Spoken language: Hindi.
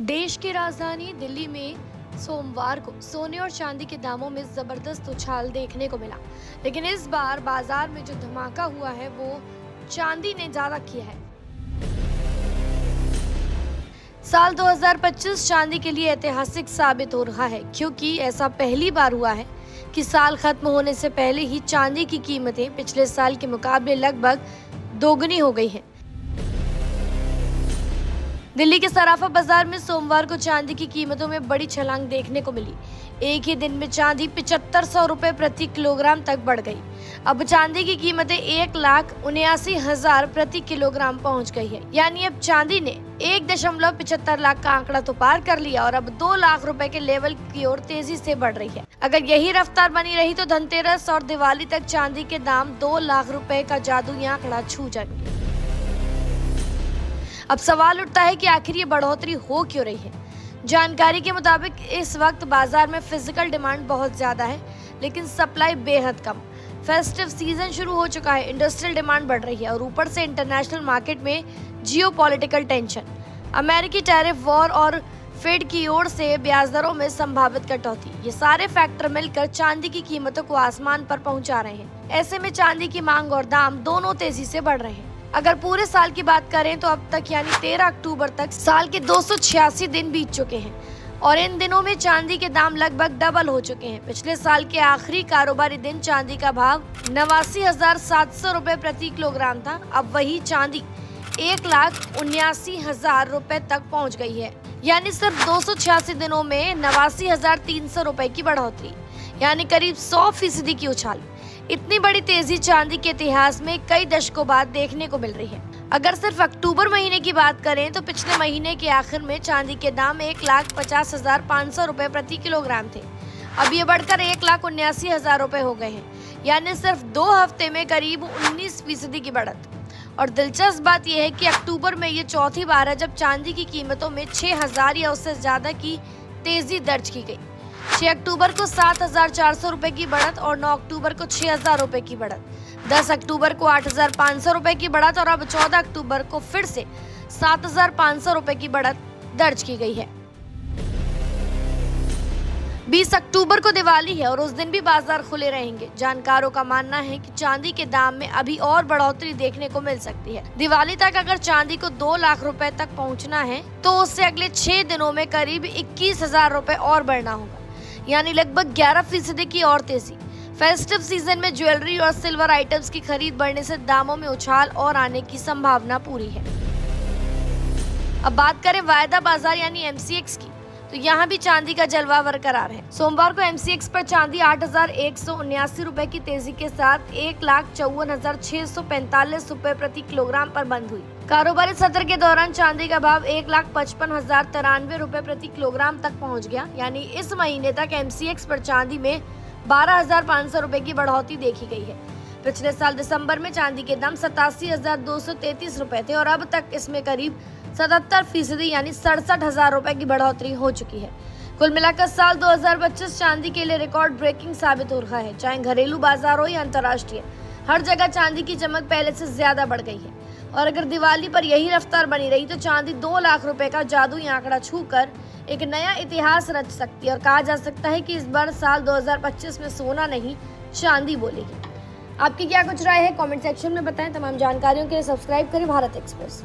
देश की राजधानी दिल्ली में सोमवार को सोने और चांदी के दामों में जबरदस्त उछाल देखने को मिला, लेकिन इस बार बाजार में जो धमाका हुआ है वो चांदी ने ज्यादा किया है। साल 2025 चांदी के लिए ऐतिहासिक साबित हो रहा है, क्योंकि ऐसा पहली बार हुआ है कि साल खत्म होने से पहले ही चांदी की कीमतें पिछले साल के मुकाबले लगभग दोगुनी हो गई हैं। दिल्ली के सराफा बाजार में सोमवार को चांदी की कीमतों में बड़ी छलांग देखने को मिली। एक ही दिन में चांदी 7500 रुपए प्रति किलोग्राम तक बढ़ गई। अब चांदी की कीमतें 1,79,000 प्रति किलोग्राम पहुंच गई है। यानी अब चांदी ने 1.75 लाख का आंकड़ा तो पार कर लिया और अब 2 लाख रुपए के लेवल की ओर तेजी से बढ़ रही है। अगर यही रफ्तार बनी रही तो धनतेरस और दिवाली तक चांदी के दाम 2 लाख रुपए का जादुई आंकड़ा छू जाएंगे। अब सवाल उठता है कि आखिर ये बढ़ोतरी हो क्यों रही है। जानकारी के मुताबिक इस वक्त बाजार में फिजिकल डिमांड बहुत ज्यादा है, लेकिन सप्लाई बेहद कम। फेस्टिव सीजन शुरू हो चुका है, इंडस्ट्रियल डिमांड बढ़ रही है और ऊपर से इंटरनेशनल मार्केट में जियोपॉलिटिकल टेंशन, अमेरिकी टैरिफ वॉर और फेड की ओर से ब्याज दरों में संभावित कटौती, ये सारे फैक्टर मिलकर चांदी की कीमतों को आसमान पर पहुंचा रहे हैं। ऐसे में चांदी की मांग और दाम दोनों तेजी से बढ़ रहे हैं। अगर पूरे साल की बात करें तो अब तक यानी 13 अक्टूबर तक साल के 286 दिन बीत चुके हैं और इन दिनों में चांदी के दाम लगभग डबल हो चुके हैं। पिछले साल के आखिरी कारोबारी दिन चांदी का भाव 89,700 रुपए प्रति किलोग्राम था। अब वही चांदी 1,79,000 रुपए तक पहुंच गई है। यानी सिर्फ 286 दिनों में 89,300 रुपए की बढ़ोतरी, यानी करीब 100% की उछाल। इतनी बड़ी तेजी चांदी के इतिहास में कई दशकों बाद देखने को मिल रही है। अगर सिर्फ अक्टूबर महीने की बात करें तो पिछले महीने के आखिर में चांदी के दाम 1,50,500 रुपए प्रति किलोग्राम थे। अब ये बढ़कर 1,79,000 रुपए हो गए हैं, यानी सिर्फ 2 हफ्ते में करीब 19% की बढ़त। और दिलचस्प बात यह है कि अक्टूबर में ये चौथी बार है जब चांदी की कीमतों में 6,000 या उससे ज्यादा की तेजी दर्ज की गई। 6 अक्टूबर को 7,400 रुपए की बढ़त और 9 अक्टूबर को 6,000 रुपए की बढ़त, 10 अक्टूबर को 8,500 रुपए की बढ़त और अब 14 अक्टूबर को फिर से 7,500 रुपए की बढ़त दर्ज की गई है। 20 अक्टूबर को दिवाली है और उस दिन भी बाजार खुले रहेंगे। जानकारों का मानना है कि चांदी के दाम में अभी और बढ़ोतरी देखने को मिल सकती है। दिवाली तक अगर चांदी को 2 लाख रुपए तक पहुंचना है तो उससे अगले 6 दिनों में करीब 21,000 रुपए और बढ़ना होगा, यानी लगभग 11% की और तेजी। फेस्टिव सीजन में ज्वेलरी और सिल्वर आइटम्स की खरीद बढ़ने से दामों में उछाल और आने की संभावना पूरी है। अब बात करें वायदा बाजार यानी MCX की, तो यहाँ भी चांदी का जलवा बरकरार है। सोमवार को MCX पर चांदी 8,179 रुपए की तेजी के साथ 1,54,645 रुपए प्रति किलोग्राम पर बंद हुई। कारोबारी सत्र के दौरान चांदी का भाव 1,55,093 रुपए प्रति किलोग्राम तक पहुंच गया। यानी इस महीने तक MCX पर चांदी में 12,500 रुपए की बढ़ोतरी देखी गई है। पिछले साल दिसंबर में चांदी के दाम 87,233 रुपए थे और अब तक इसमें करीब 77% यानी 67,000 रुपए की बढ़ोतरी हो चुकी है। कुल मिलाकर साल 2025 चांदी के लिए रिकॉर्ड ब्रेकिंग साबित हो रहा है। चाहे घरेलू बाजार हो या अंतर्राष्ट्रीय, हर जगह चांदी की चमक पहले से ज्यादा बढ़ गई है। और अगर दिवाली पर यही रफ्तार बनी रही तो चांदी 2 लाख रुपए का जादुई आंकड़ा छूकर एक नया इतिहास रच सकती है और कहा जा सकता है कि इस बार साल 2025 में सोना नहीं चांदी बोलेगी। आपकी क्या कुछ राय है, कमेंट सेक्शन में बताएं। तमाम जानकारियों के लिए सब्सक्राइब करें भारत एक्सप्रेस।